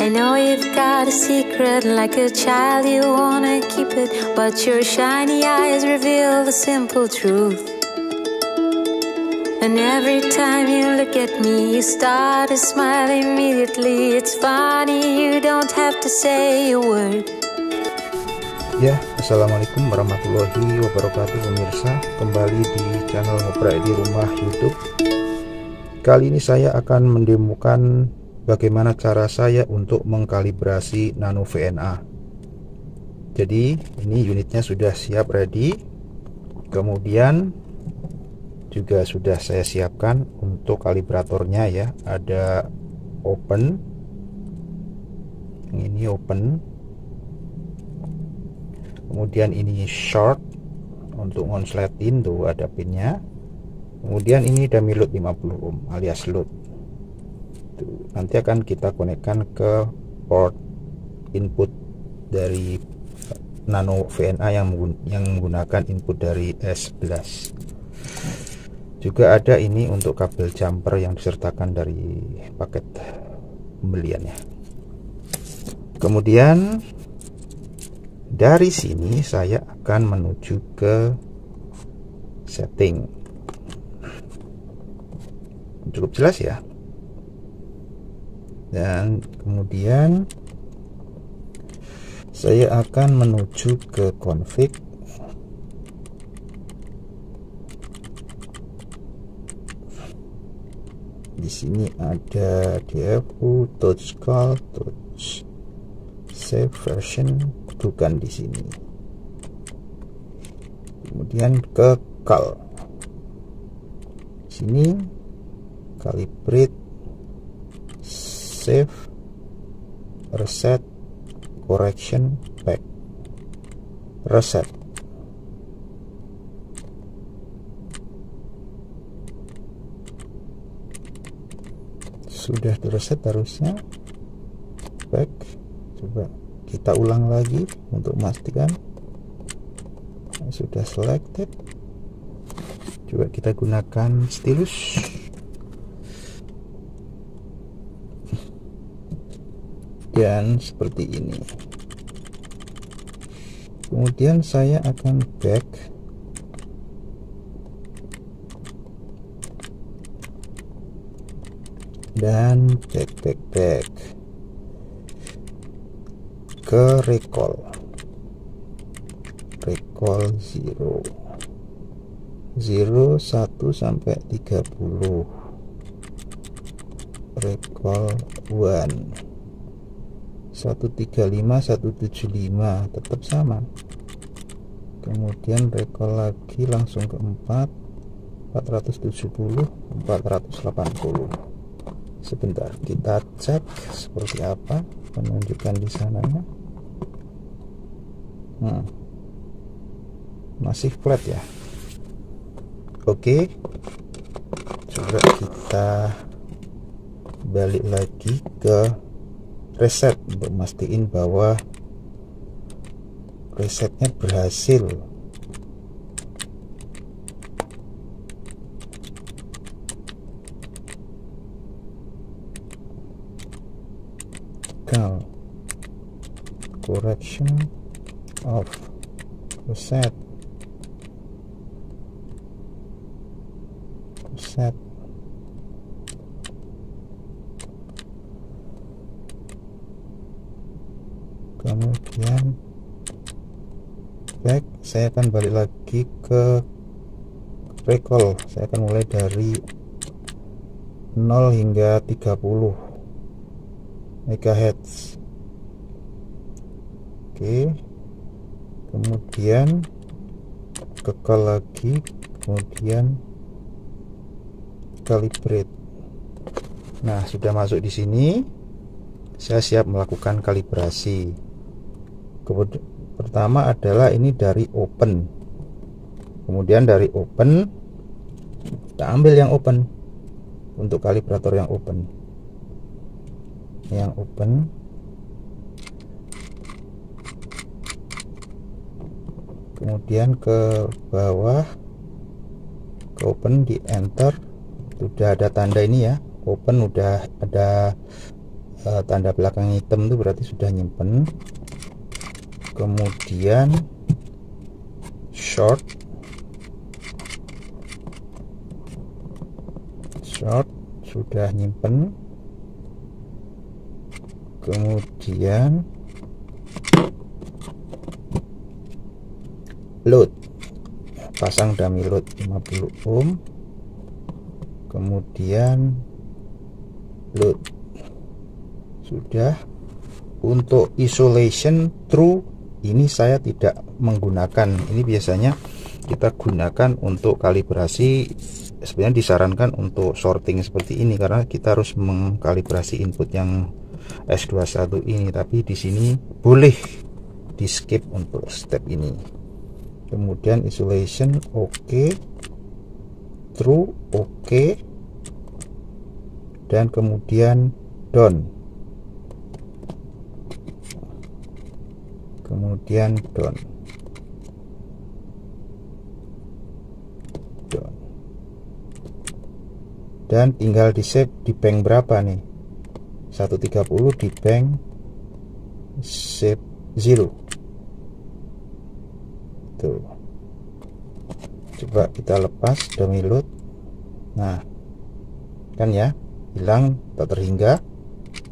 I know you've got a secret, like a child you wanna keep it, but your shiny eyes reveal the simple truth. And every time you look at me, you start to smile immediately. It's funny, you don't have to say a word. Ya, assalamualaikum warahmatullahi wabarakatuh pemirsa. Kembali di channel Ngoprek di Rumah YouTube. Kali ini saya akan mendemokan bagaimana cara saya untuk mengkalibrasi Nano VNA. Jadi ini unitnya sudah siap ready, kemudian juga sudah saya siapkan untuk kalibratornya ya. Ada open, yang ini open, kemudian ini short untuk ngonsletin, tuh ada pinnya. Kemudian ini dummy load 50 ohm alias load. Tuh, nanti akan kita konekkan ke port input dari Nano VNA yang menggunakan input dari S11. Juga ada ini untuk kabel jumper yang disertakan dari paket pembeliannya. Kemudian dari sini saya akan menuju ke setting. Cukup jelas ya. Dan kemudian saya akan menuju ke config. Di sini ada DFU, touch call, touch save version, bukan di sini. Kemudian ke call. Sini calibrate, save, reset, correction, back, reset. Sudah direset harusnya, back. Coba kita ulang lagi untuk memastikan sudah selected. Coba kita gunakan stylus. Dan seperti ini. Kemudian saya akan back dan back ke recall 0 1 sampai 30, recall 1 135 175 tetap sama. Kemudian recall lagi langsung ke 470 480. Sebentar kita cek seperti apa menunjukkan di sananya. Masih flat ya. Oke, coba kita balik lagi ke reset untuk mastiin bahwa resetnya berhasil. Correction off, reset, kemudian back. Saya akan balik lagi ke recall. Saya akan mulai dari 0 hingga 30 MHz. Oke, kemudian ke call lagi, kemudian calibrate. Nah, sudah masuk di sini. Saya siap melakukan kalibrasi. Pertama adalah ini dari open. Kemudian dari open kita ambil yang open untuk kalibrator yang open. Yang open. Kemudian ke bawah, ke open, di enter. Sudah ada tanda ini ya, open, udah ada tanda belakang hitam itu berarti sudah nyimpen. Kemudian short sudah nyimpen. Kemudian load, pasang dummy load 50 ohm. Kemudian load sudah. Untuk isolation true ini saya tidak menggunakan. Ini biasanya kita gunakan untuk kalibrasi. Sebenarnya disarankan untuk sorting seperti ini karena kita harus mengkalibrasi input yang S21 ini, tapi di sini boleh di skip untuk step ini. Kemudian isolation oke, true oke, dan kemudian down, dan tinggal di save di bank berapa nih, 130 di bank save 0 tuh. Coba kita lepas dummy load. Nah kan ya, hilang tak terhingga.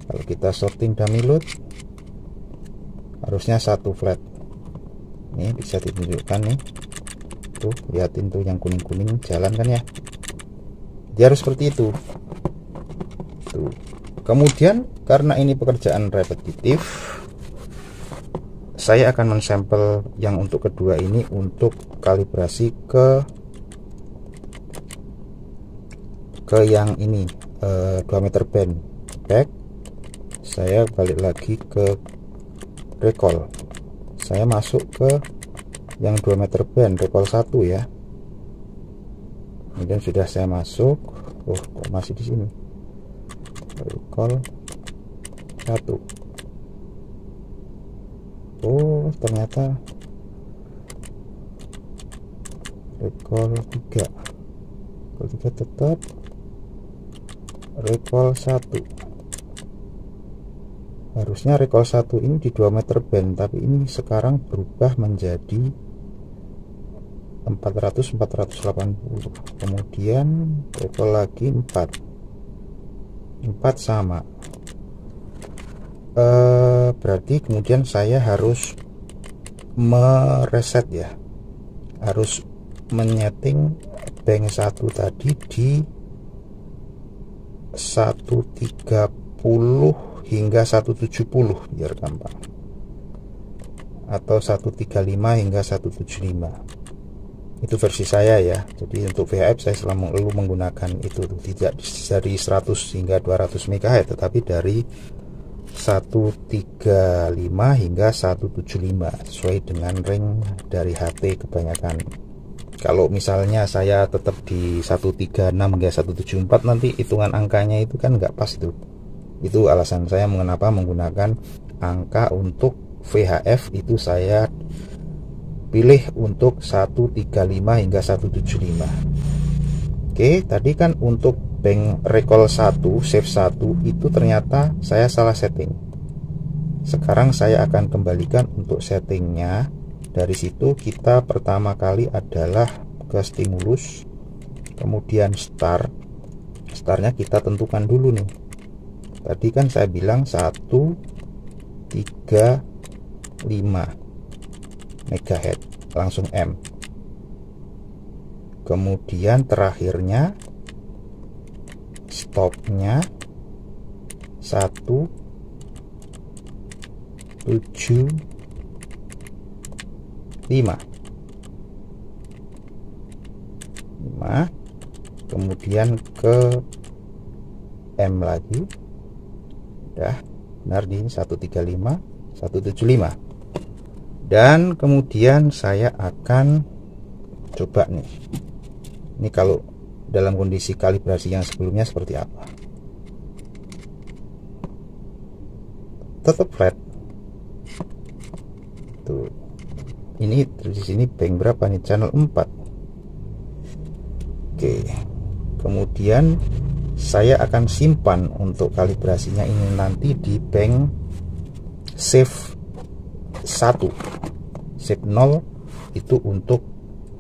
Kalau kita sorting dummy load harusnya satu flat. Ini bisa ditunjukkan nih, tuh liatin tuh yang kuning-kuning jalan kan ya, dia harus seperti itu tuh. Kemudian karena ini pekerjaan repetitif, saya akan mensampel yang untuk kedua ini untuk kalibrasi ke yang ini 2 meter band back. Saya balik lagi ke recall, saya masuk ke yang 2 meter band recall 1 ya. Kemudian sudah saya masuk, oh kok masih di sini, recall 1. Oh ternyata recall 3, recall 3 tetap, recall 1. Harusnya recall 1 ini di 2 meter band, tapi ini sekarang berubah menjadi 480. Kemudian recall lagi 4 sama. Berarti kemudian saya harus mereset ya, harus menyeting bank 1 tadi di 130 hingga 170 biar gampang, atau 135 hingga 175. Itu versi saya ya. Jadi untuk VHF saya selalu menggunakan itu, tidak dari 100 hingga 200 MHz, tetapi dari 135 hingga 175 sesuai dengan range dari HP kebanyakan. Kalau misalnya saya tetap di 136 hingga 174, nanti hitungan angkanya itu kan nggak pas tuh. Itu alasan saya mengapa menggunakan angka untuk VHF itu saya pilih untuk 135 hingga 175. Oke, tadi kan untuk bank recall 1 save 1 itu ternyata saya salah setting. Sekarang saya akan kembalikan untuk settingnya. Dari situ kita pertama kali adalah ke stimulus, kemudian startnya kita tentukan dulu nih. Tadi kan saya bilang 135 MHz, langsung M. Kemudian terakhirnya stopnya 175, kemudian ke M lagi. Udah benar di 135 175. Dan kemudian saya akan coba nih, ini kalau dalam kondisi kalibrasi yang sebelumnya seperti apa. Tetap flat tuh. Ini di sini bank berapa nih, channel 4. Oke, kemudian saya akan simpan untuk kalibrasinya ini nanti di bank save 1, save 0 itu untuk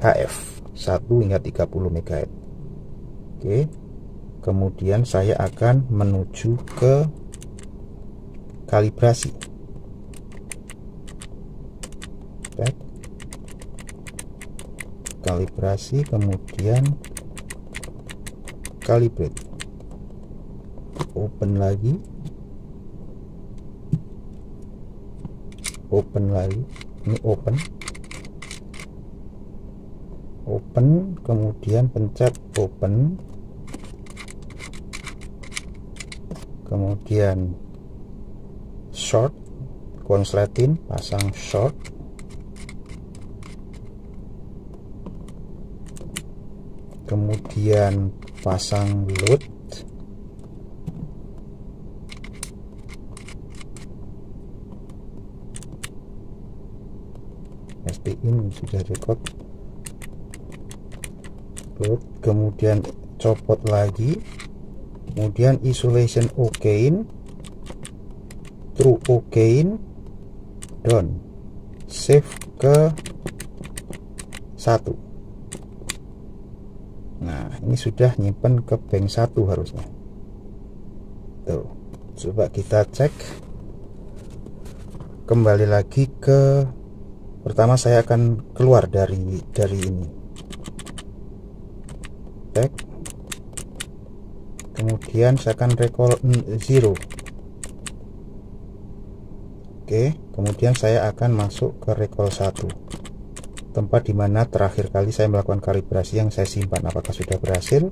HF 1 hingga 30 MHz. Oke, kemudian saya akan menuju ke kalibrasi. Kalibrasi, kemudian calibrate, open lagi, ini open, kemudian pencet open, kemudian short, konsletin, pasang short, kemudian pasang load, STIN sudah record, load, kemudian copot lagi, kemudian isolation okain, true okain, down, save ke 1. Nah, ini sudah nyimpen ke bank 1 harusnya. Tuh, coba kita cek. Kembali lagi ke pertama, saya akan keluar dari ini. Cek. Kemudian saya akan recall 0. Oke, kemudian saya akan masuk ke recall 1. Tempat dimana terakhir kali saya melakukan kalibrasi yang saya simpan, apakah sudah berhasil,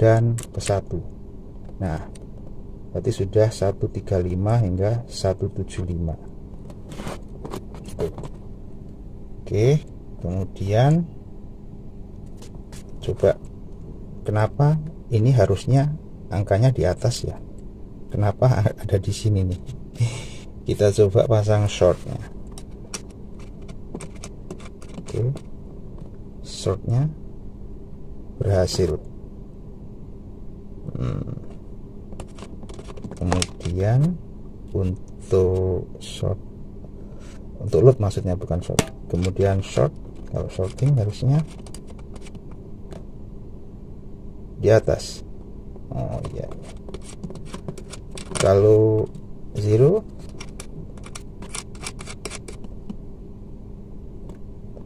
dan ke 1. Nah, berarti sudah 135 hingga 175. Oke, kemudian coba, kenapa ini harusnya angkanya di atas ya, kenapa ada di sini nih? Kita coba pasang shortnya. Oke, shortnya berhasil. Kemudian untuk short, untuk load maksudnya, bukan short. Kemudian short, kalau shorting harusnya di atas. Oh iya. Kalau 0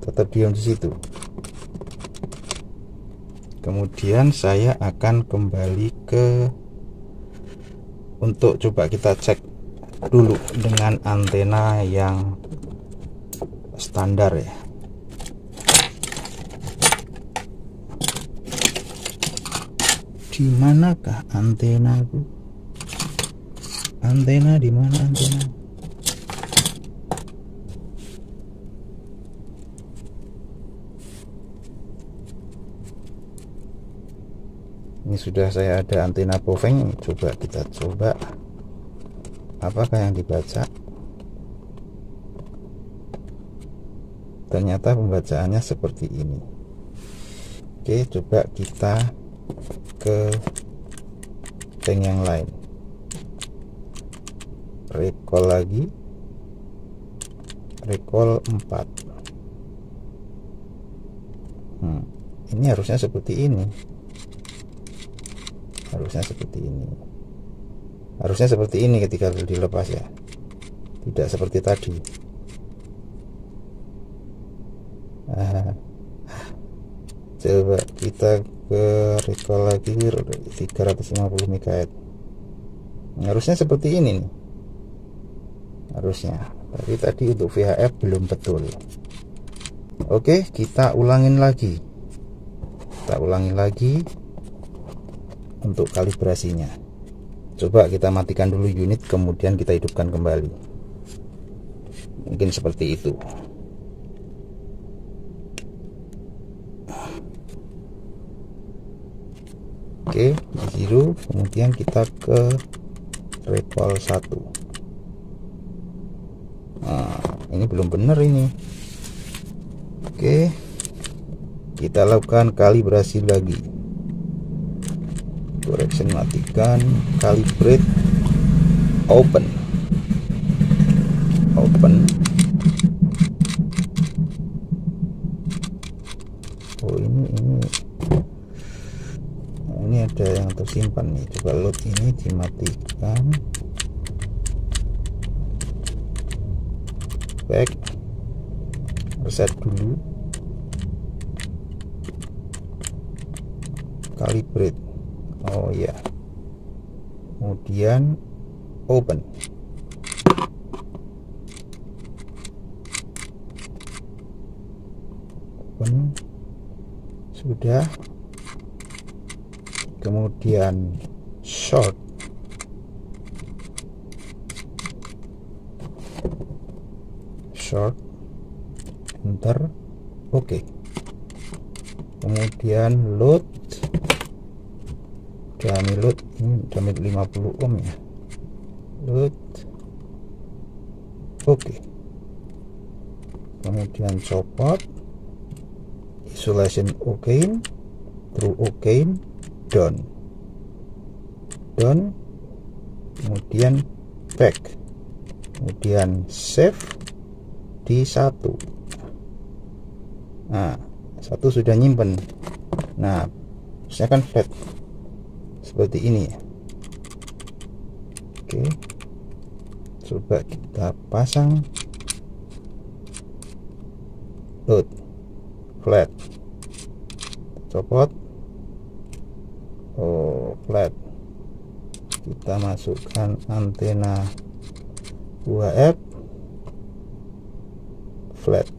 tetap diam di situ. Kemudian saya akan kembali ke, untuk coba kita cek dulu dengan antena yang standar ya. Di manakah antenaku? Antena di mana antena? Ini sudah saya ada antena Boveng. Coba kita coba apakah yang dibaca. Ternyata pembacaannya seperti ini. Oke, coba kita ke bank yang lain. Recall lagi, recall 4. Ini harusnya seperti ini. Harusnya seperti ini ketika dilepas ya, tidak seperti tadi. Coba kita ke recall lagi 350 MHz. Harusnya seperti ini nih, harusnya. Tapi tadi untuk VHF belum betul. Oke, kita ulangin lagi. Untuk kalibrasinya. Coba kita matikan dulu unit, kemudian kita hidupkan kembali. Mungkin seperti itu. Oke, di 0, kemudian kita ke recall 1. Nah, ini belum benar ini. Oke, kita lakukan kalibrasi lagi. correction matikan, calibrate, open. Oh ini ada yang tersimpan nih, coba load ini dimatikan, back, reset dulu, calibrate, oh ya, kemudian open. Sudah, kemudian short, enter, oke. Kemudian load, kami load ini udah 50 ohm ya, load, oke. Kemudian copot, isolation oke, true oke, done, kemudian back, kemudian save di 1. Nah, 1 sudah nyimpen. Nah, saya akan flat seperti ini ya. Oke, coba kita pasang load, flat, copot, oh flat, kita masukkan antena UHF, flat,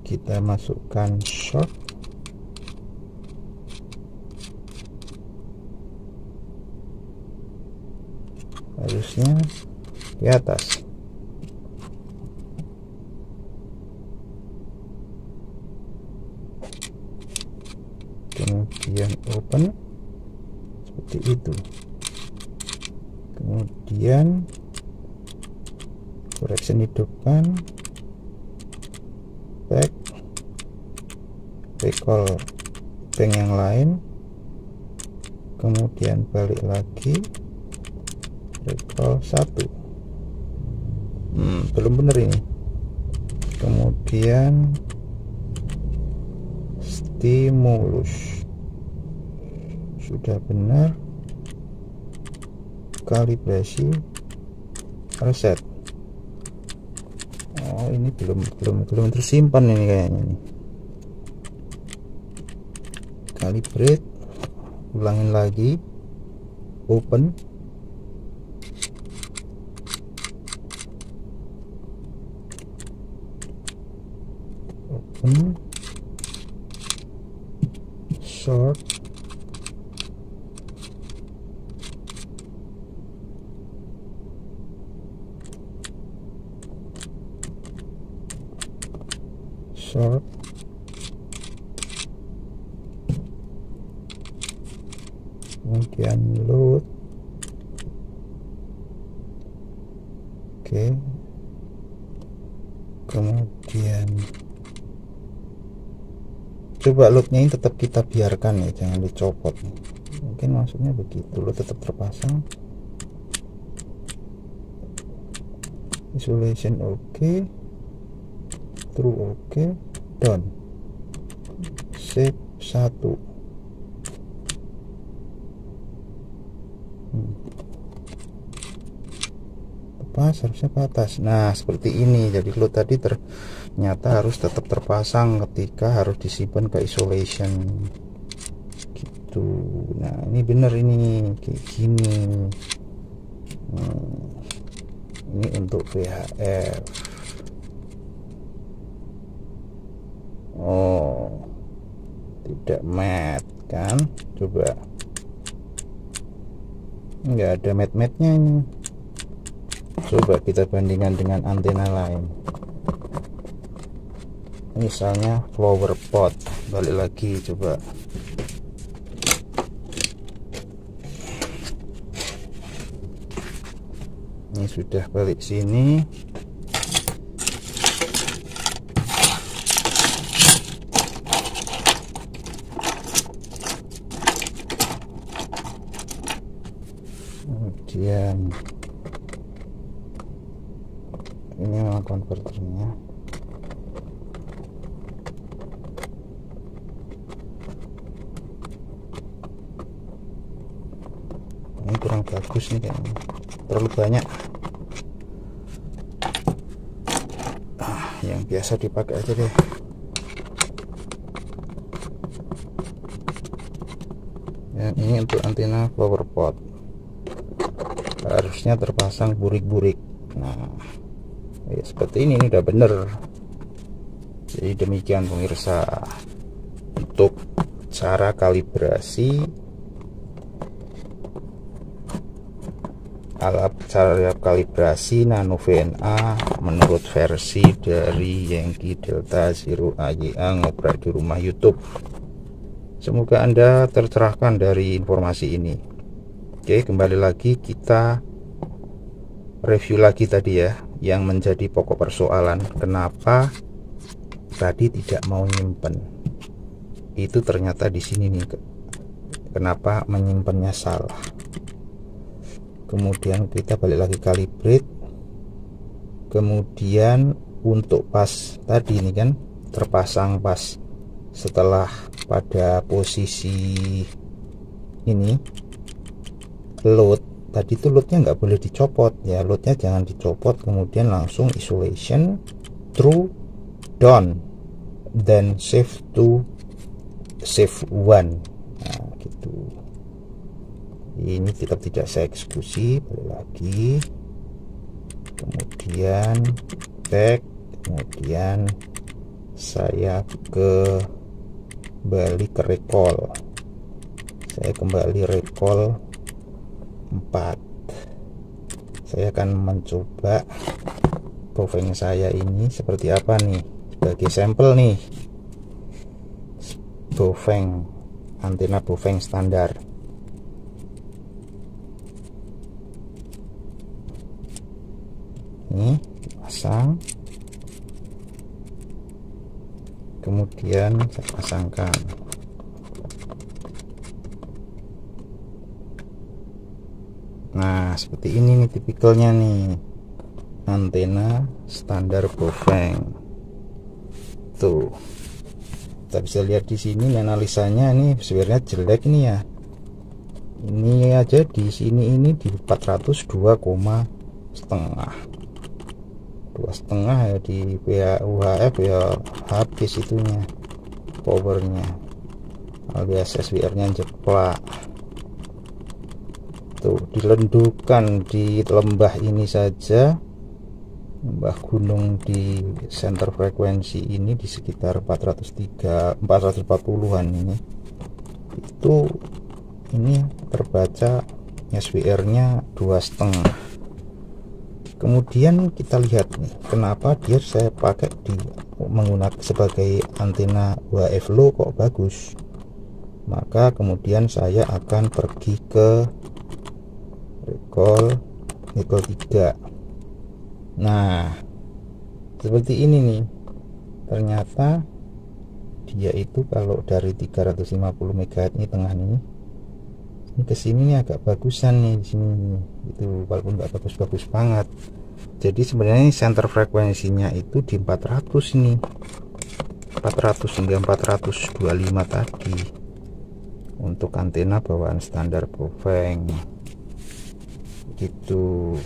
kita masukkan short, harusnya di atas. Kemudian open seperti itu, kemudian correction hidupkan, back, recall bank yang lain, kemudian balik lagi, recall 1. Belum benar ini. Kemudian stimulus sudah benar, kalibrasi, reset. Oh ini belum tersimpan ini kayaknya nih. Calibrate, ulangin lagi, open, short, kemudian load, oke, kemudian coba loadnya ini tetap kita biarkan ya, jangan dicopot nih. Mungkin maksudnya begitu, load tetap terpasang, isolation oke, true oke, done, save 1. Pas harusnya ke atas. Nah seperti ini, jadi load tadi ternyata harus tetap terpasang ketika harus disimpan ke isolation gitu. Nah ini bener ini kayak gini. Ini untuk VHF. Oh tidak mat kan, coba nggak ada mat-matnya ini. Coba kita bandingkan dengan antena lain, misalnya flower pot. Balik lagi, coba ini sudah balik sini. kemudian ini memang konverternya. Ini kurang bagus nih kayaknya, terlalu banyak. Yang biasa dipakai aja deh. Yang ini untuk antena flower pot, harusnya terpasang burik-burik. Nah ya, seperti ini udah bener. Jadi demikian pemirsa untuk cara kalibrasi cara kalibrasi Nano VNA menurut versi dari Yankee Delta Zero AYA ngoprek di rumah YouTube. Semoga Anda tercerahkan dari informasi ini. Oke, kembali lagi kita review lagi tadi ya, yang menjadi pokok persoalan kenapa tadi tidak mau nyimpen. Itu ternyata di sini nih, kenapa menyimpannya salah. Kemudian kita balik lagi kalibrate. Kemudian untuk pas tadi ini kan terpasang pas setelah pada posisi ini load. Tadi itu loadnya nggak boleh dicopot ya, loadnya jangan dicopot, kemudian langsung isolation true done, then save to save one. Nah gitu. Ini tetap tidak saya eksekusi, balik lagi, kemudian back, kemudian saya kembali ke recall. Saya kembali recall 4. Saya akan mencoba Baofeng saya ini seperti apa nih, sebagai sampel nih. Baofeng, antena Baofeng standar. Ini pasang, kemudian saya pasangkan. Nah seperti ini nih tipikalnya nih, antena standar Baofeng. Tuh kita bisa lihat di sini analisanya, ini sebenarnya jelek nih ya. Ini aja di sini ini di 402,5, 2,5 ya, di UHF ya habis itunya powernya, alias SWR nya jeplak. Tuh dilendukan di lembah ini saja, lembah gunung di center frekuensi ini di sekitar 440-an ini, itu ini terbaca SWR nya 2,5. Kemudian kita lihat nih, kenapa dia saya pakai menggunakan sebagai antena UHF low kok bagus. Maka kemudian saya akan pergi ke recall 3. Nah seperti ini nih, ternyata dia itu kalau dari 350 MHz ini tengah nih, ini kesini nih agak bagusan nih di sini itu, walaupun nggak bagus-bagus banget. Jadi sebenarnya center frekuensinya itu di 400 ini, 400 hingga 425 tadi untuk antena bawaan standar Baofeng gitu.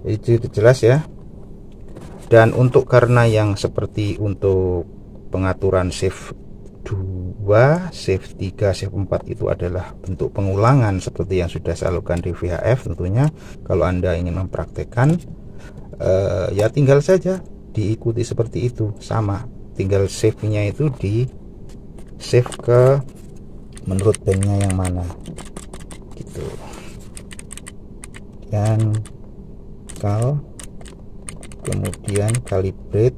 Itu jelas ya. Dan untuk karena yang seperti untuk pengaturan save 2, save 3, save 4 itu adalah bentuk pengulangan seperti yang sudah saya lakukan di VHF. Tentunya kalau Anda ingin mempraktekkan ya tinggal saja diikuti seperti itu, sama, tinggal save-nya itu di save ke menurut banknya yang mana gitu. Dan kemudian calibrate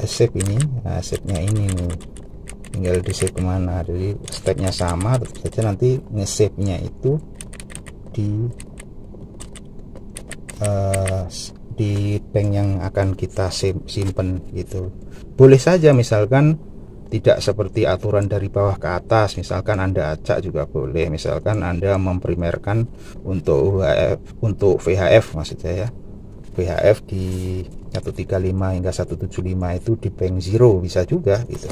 save ini. Nah save-nya ini nih, tinggal di save kemana. Jadi stepnya sama, tentu saja nanti nge-save nya itu di bank yang akan kita simpen gitu. Boleh saja misalkan tidak seperti aturan dari bawah ke atas. Misalkan Anda acak juga boleh, misalkan Anda memprimerkan untuk VHF maksud saya, VHF di 135 hingga 175 itu di bank 0 bisa juga gitu.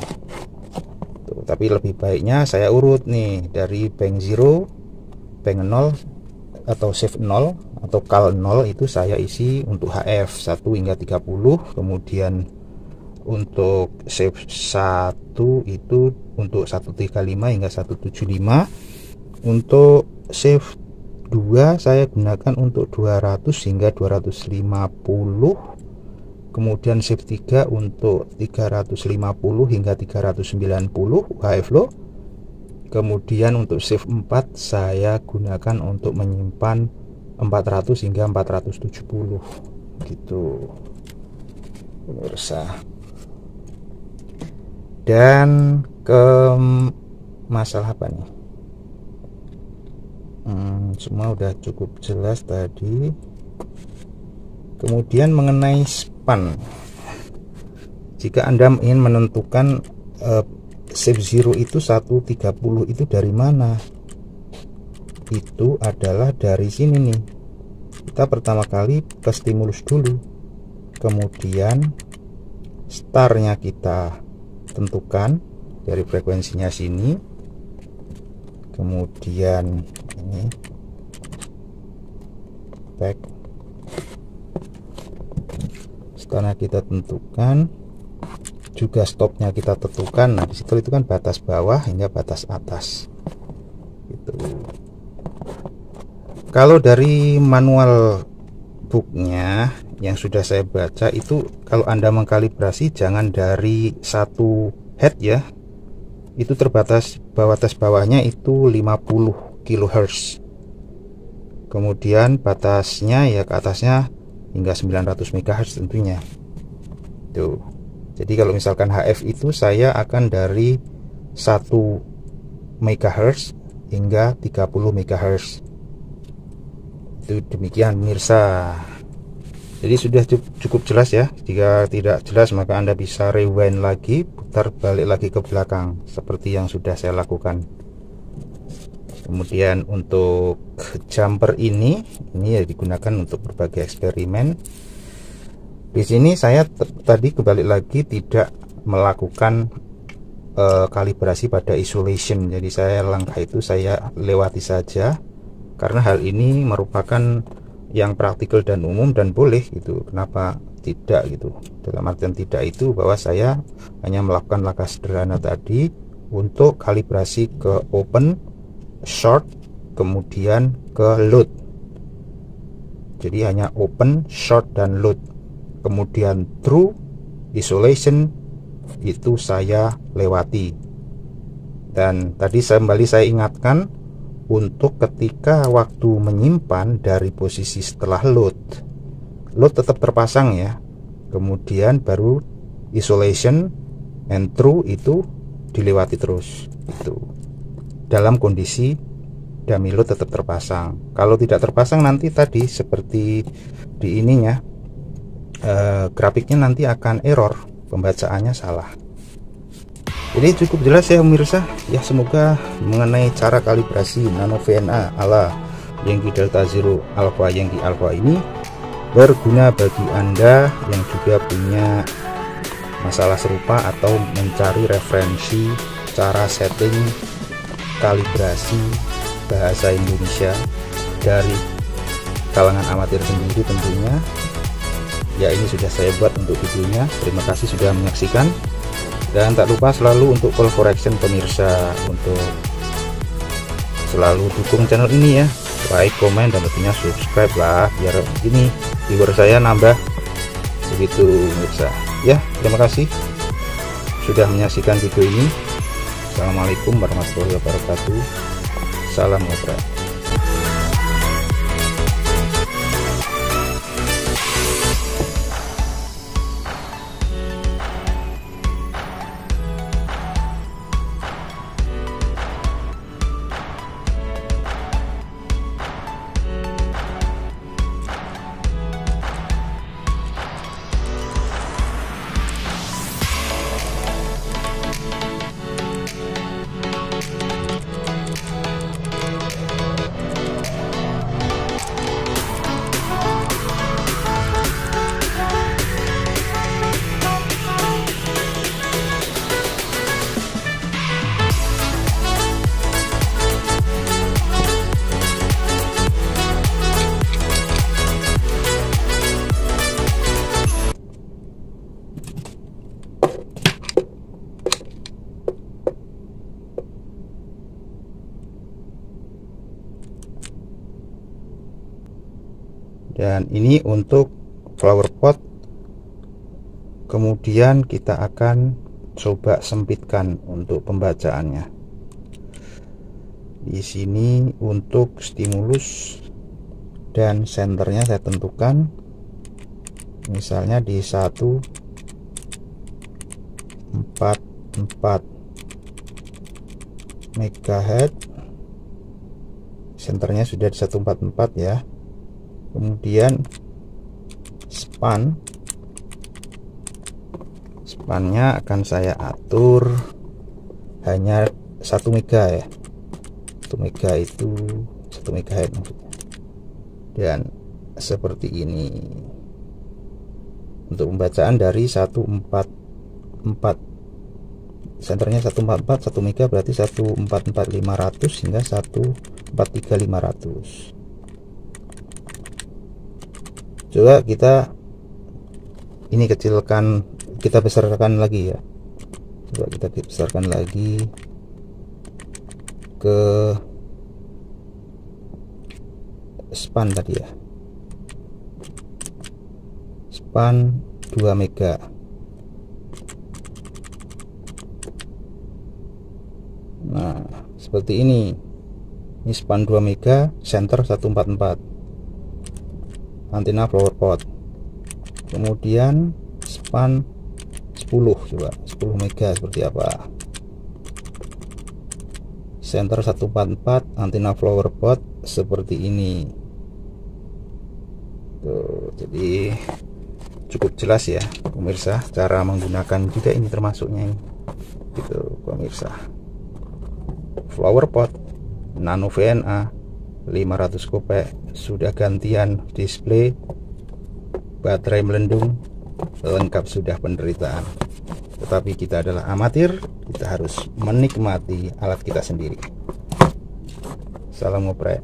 Tuh, tapi lebih baiknya saya urut nih dari bank 0, bank 0 atau save 0 atau call 0 itu saya isi untuk HF 1 hingga 30, kemudian untuk save 1 itu untuk 135 hingga 175, untuk save 2 saya gunakan untuk 200 hingga 250, kemudian save 3 untuk 350 hingga 390 HF low. Kemudian untuk save 4 saya gunakan untuk menyimpan 400 hingga 470 gitu pemirsa. Dan ke masalah apa nih, semua udah cukup jelas tadi. Kemudian mengenai span, jika Anda ingin menentukan save 0 itu 130 itu dari mana, itu adalah dari sini nih. Kita pertama kali ke stimulus dulu, kemudian startnya kita tentukan dari frekuensinya sini, kemudian ini back, startnya kita tentukan, juga stopnya kita tentukan. Nah disitu itu kan batas bawah hingga batas atas gitu. Kalau dari manual booknya yang sudah saya baca itu, kalau Anda mengkalibrasi jangan dari satu head ya, itu terbatas batas bawahnya itu 50 kHz, kemudian batasnya ya ke atasnya hingga 900 MHz tentunya tuh. Jadi kalau misalkan HF itu saya akan dari 1 MHz hingga 30 MHz. Itu demikian pemirsa. Jadi sudah cukup jelas ya. Jika tidak jelas maka Anda bisa rewind lagi, putar balik lagi ke belakang seperti yang sudah saya lakukan. Kemudian untuk jumper ini ya digunakan untuk berbagai eksperimen. Di sini saya tadi kembali lagi tidak melakukan kalibrasi pada isolation. Jadi saya langkah itu saya lewati saja karena hal ini merupakan yang praktikal dan umum dan boleh gitu. Kenapa tidak gitu? Dalam artian tidak itu bahwa saya hanya melakukan langkah sederhana tadi untuk kalibrasi ke open, short, kemudian ke load. Jadi hanya open, short, dan load. Kemudian true, isolation itu saya lewati. Dan tadi kembali saya ingatkan untuk ketika waktu menyimpan dari posisi setelah load tetap terpasang ya, kemudian baru isolation and true itu dilewati terus itu dalam kondisi dummy load tetap terpasang. Kalau tidak terpasang nanti tadi seperti di ininya, grafiknya nanti akan error, pembacaannya salah. Jadi cukup jelas ya pemirsa ya, semoga mengenai cara kalibrasi nano VNA ala Yankee Delta Zero Alpha Yankee Alpha ini berguna bagi Anda yang juga punya masalah serupa atau mencari referensi cara setting kalibrasi bahasa Indonesia dari kalangan amatir sendiri tentunya. Ya ini sudah saya buat untuk videonya. Terima kasih sudah menyaksikan, dan tak lupa selalu untuk call for action pemirsa, untuk selalu dukung channel ini ya, like, komen, dan tentunya subscribe lah biar ini viewer saya nambah begitu pemirsa ya. Terima kasih sudah menyaksikan video ini. Assalamualaikum warahmatullahi wabarakatuh. Salam ngobrol. Dan ini untuk flower pot. Kemudian kita akan coba sempitkan untuk pembacaannya. Di sini untuk stimulus dan senternya saya tentukan misalnya di 144 MHz. Senternya sudah di 144 ya. Kemudian spannya akan saya atur hanya 1 mega ya. 1 mega itu 1 MHz maksudnya. Dan seperti ini untuk pembacaan dari 144, senternya 144, 1 mega berarti 144.500 hingga 143.500. Coba kita ini kecilkan, kita besarkan lagi ya. Coba kita besarkan lagi ke span tadi ya. Span 2 mega. Nah, seperti ini. Ini span 2 mega, center 144. Antena flower pot. Kemudian span 10, coba 10 mega seperti apa. Center 144, antena flower pot seperti ini. Tuh, jadi cukup jelas ya pemirsa, cara menggunakan juga ini termasuknya ini. Gitu pemirsa. Flower pot nano VNA 500 kopek, sudah gantian display, baterai melendung, lengkap sudah penderitaan. Tetapi kita adalah amatir, kita harus menikmati alat kita sendiri. Salam ngoprek.